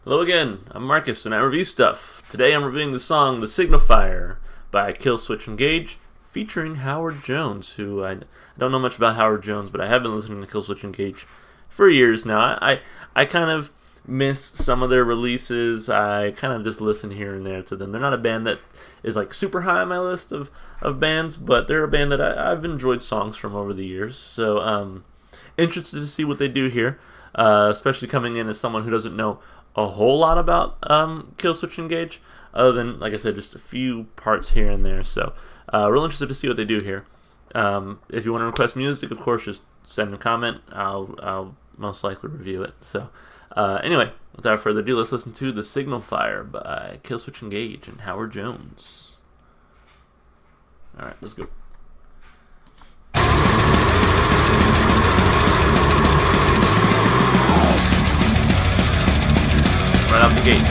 Hello again, I'm Marcus and I review stuff. Today I'm reviewing the song The Signifier by Killswitch Engage, featuring Howard Jones, who I don't know much about Howard Jones, but I have been listening to Killswitch Engage for years now. I kind of miss some of their releases. I kind of just listen here and there to them. They're not a band that is like super high on my list of bands, but they're a band that I've enjoyed songs from over the years. So interested to see what they do here, especially coming in as someone who doesn't know a whole lot about Killswitch Engage, other than, like I said, just a few parts here and there. So real interested to see what they do here. If you want to request music, of course, just send a comment. I'll most likely review it. So anyway, without further ado, let's listen to The Signifier by Killswitch Engage and Howard Jones. Alright, let's go. Right out the gate.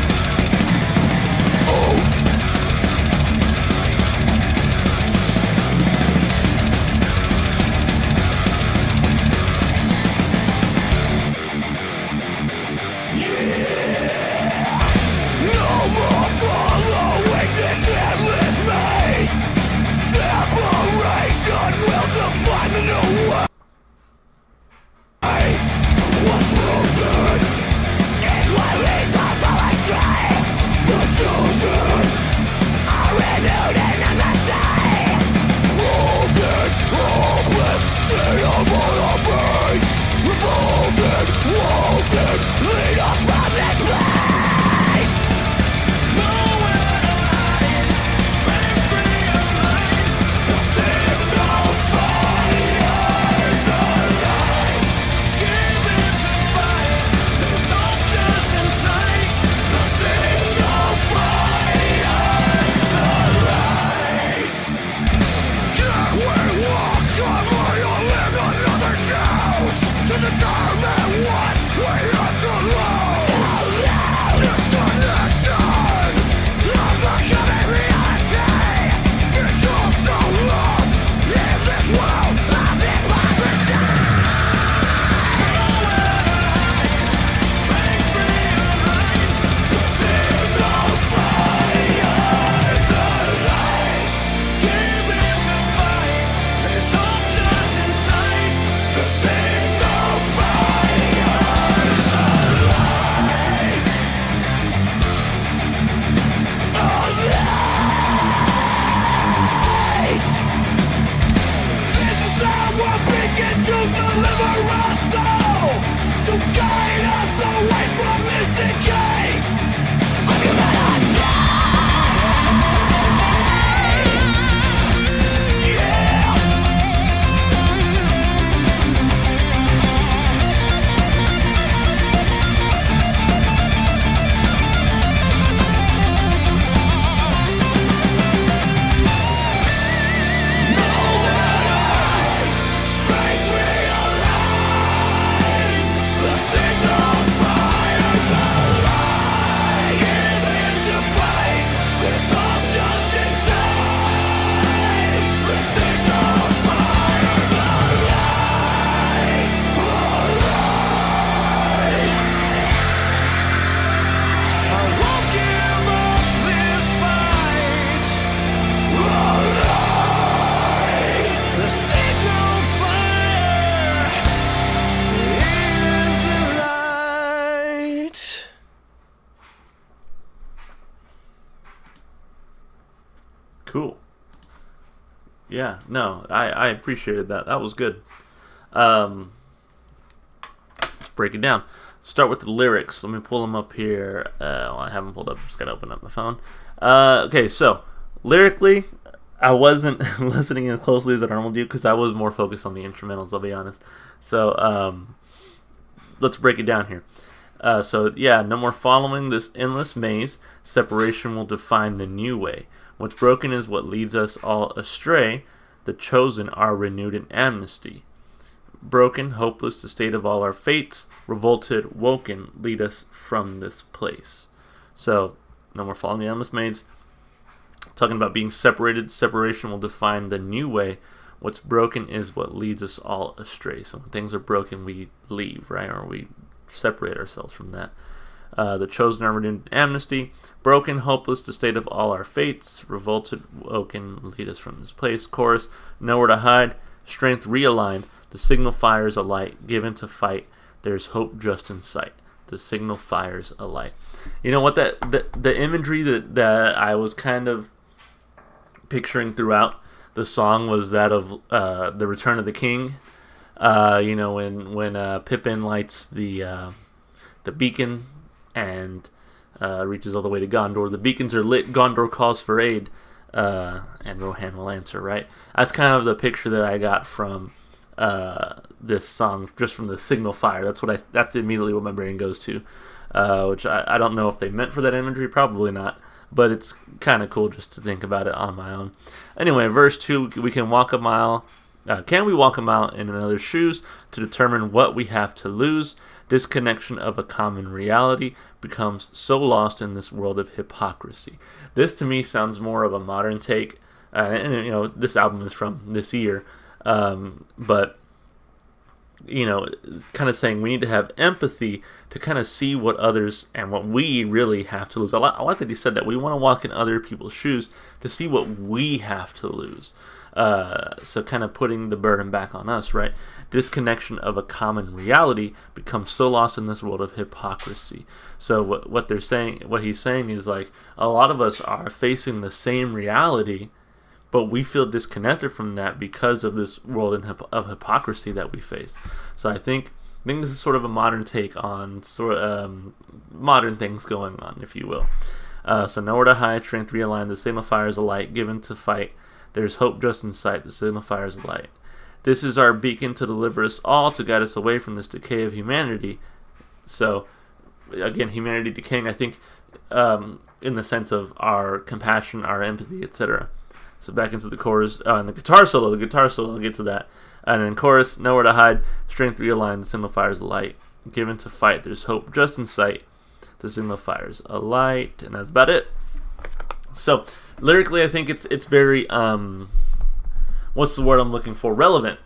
Cool. Yeah, no, I appreciated that. That was good. Let's break it down. Start with the lyrics. Let me pull them up here. Well, I haven't pulled up. Just gotta open up my phone. Okay, so lyrically, I wasn't listening as closely as I normally do because I was more focused on the instrumentals, I'll be honest. So let's break it down here. So yeah, no more following this endless maze. Separation will define the new way. What's broken is what leads us all astray. The chosen are renewed in amnesty. Broken, hopeless, the state of all our fates. Revolted, woken, lead us from this place. So, no more following the endless maze. Talking about being separated. Separation will define the new way. What's broken is what leads us all astray. So when things are broken, we leave, right? Or we separate ourselves from that. The chosen are renewed amnesty. Broken, hopeless, the state of all our fates. Revolted, woken, lead us from this place. Chorus, nowhere to hide. Strength realigned. The signal fires a light. Given to fight. There's hope just in sight. The signal fires a light. You know what? The imagery that I was kind of picturing throughout the song was that of the Return of the King. When Pippin lights the beacon and reaches all the way to Gondor. The beacons are lit. Gondor calls for aid, and Rohan will answer. Right. That's kind of the picture that I got from this song, just from the signal fire. That's immediately what my brain goes to. Which I don't know if they meant for that imagery. Probably not. But it's kind of cool just to think about it on my own. Anyway, verse 2, we can walk a mile. Can we walk a mile in another's shoes to determine what we have to lose? Disconnection of a common reality becomes so lost in this world of hypocrisy. This to me sounds more of a modern take. This album is from this year. But kind of saying we need to have empathy to kind of see what others and what we really have to lose. I like that he said that we want to walk in other people's shoes to see what we have to lose. So kind of putting the burden back on us, right? Disconnection of a common reality becomes so lost in this world of hypocrisy. So what he's saying is like a lot of us are facing the same reality, but we feel disconnected from that because of this world of hypocrisy that we face. So I think this is sort of a modern take on modern things going on, if you will. So nowhere to hide, strength realigned, the signal fires a light, given to fight. There's hope just in sight, the signal fires a light. This is our beacon to deliver us all, to guide us away from this decay of humanity. So, again, humanity decaying, I think, in the sense of our compassion, our empathy, etc. So back into the chorus, and the guitar solo, I'll get to that. And then chorus, nowhere to hide, strength realigned, the signal fires a light. Given to fight, there's hope just in sight, the signal fires a light. And that's about it. So, lyrically, I think it's very, what's the word I'm looking for? Relevant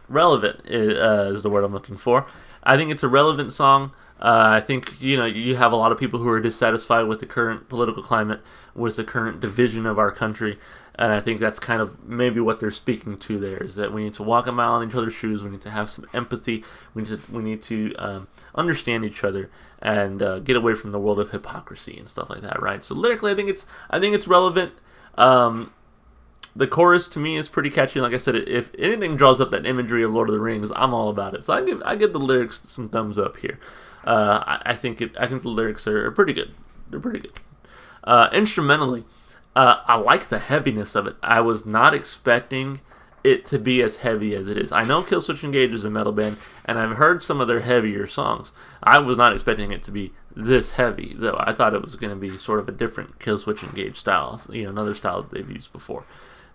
is the word I'm looking for. I think it's a relevant song. I think, you have a lot of people who are dissatisfied with the current political climate, with the current division of our country. And I think that's kind of maybe what they're speaking to there, is that we need to walk a mile in each other's shoes. We need to have some empathy. We need to understand each other and get away from the world of hypocrisy and stuff like that, right? So lyrically, I think it's relevant. The chorus to me is pretty catchy. Like I said, if anything draws up that imagery of Lord of the Rings, I'm all about it. So I give the lyrics some thumbs up here. I think the lyrics are pretty good. They're pretty good. Instrumentally, I like the heaviness of it. I was not expecting it to be as heavy as it is. I know Killswitch Engage is a metal band, and I've heard some of their heavier songs. I was not expecting it to be this heavy, though. I thought it was going to be sort of a different Killswitch Engage style, another style that they've used before.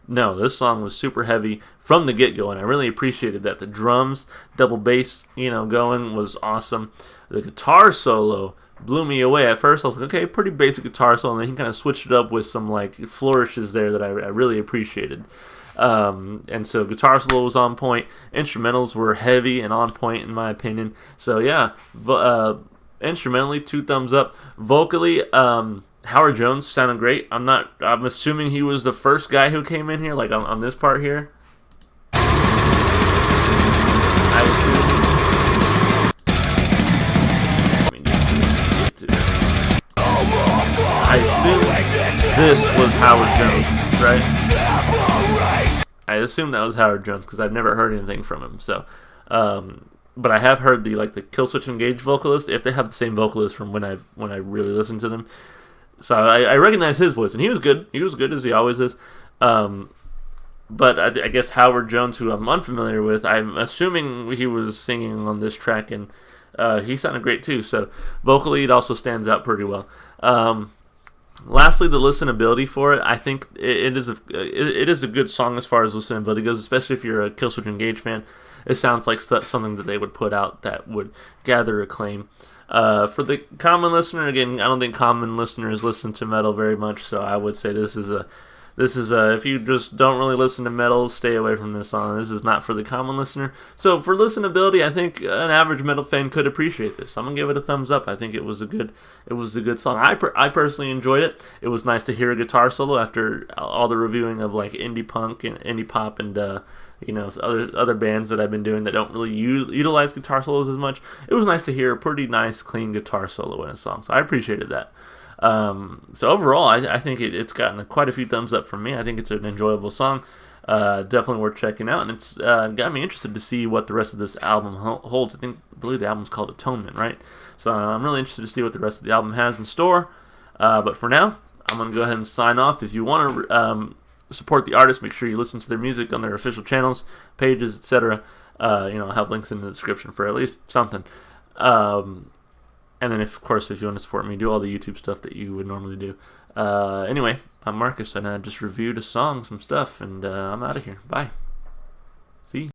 No, this song was super heavy from the get-go, and I really appreciated that. The drums, double bass, going was awesome. The guitar solo blew me away. At first, I was like, okay, pretty basic guitar solo, and then he kind of switched it up with some flourishes there that I really appreciated. And so guitar solo was on point. Instrumentals were heavy and on point, in my opinion. So yeah, instrumentally, 2 thumbs up. Vocally, Howard Jones sounded great. I'm assuming he was the first guy who came in here, like on this part here. I assume this was Howard Jones, right? I assume that was Howard Jones because I've never heard anything from him. So, but I have heard the Killswitch Engage vocalist, if they have the same vocalist from when I really listened to them. So I recognize his voice, and he was good. He was good, as he always is. But I guess Howard Jones, who I'm unfamiliar with, I'm assuming he was singing on this track, and he sounded great too. So vocally, it also stands out pretty well. Lastly, the listenability for it, I think it is a good song as far as listenability goes, especially if you're a Killswitch Engage fan. It sounds like something that they would put out that would gather acclaim. For the common listener, again, I don't think common listeners listen to metal very much, so I would say this is a This is if you just don't really listen to metal, stay away from this song. This is not for the common listener. So for listenability, I think an average metal fan could appreciate this. I'm gonna give it a thumbs up. I think it was a good song. I personally enjoyed it. It was nice to hear a guitar solo after all the reviewing of like indie punk and indie pop and other bands that I've been doing that don't really utilize guitar solos as much. It was nice to hear a pretty nice, clean guitar solo in a song. So I appreciated that. So overall, I think it's gotten quite a few thumbs up from me. I think it's an enjoyable song, definitely worth checking out, and it's got me interested to see what the rest of this album holds. I believe the album's called Atonement, right? So I'm really interested to see what the rest of the album has in store. But for now, I'm gonna go ahead and sign off. If you want to support the artist, make sure you listen to their music on their official channels, pages, etc. I'll have links in the description for at least something. And then, of course, if you want to support me, do all the YouTube stuff that you would normally do. Anyway, I'm Marcus, and I just reviewed a song, some stuff, and I'm out of here. Bye. See you.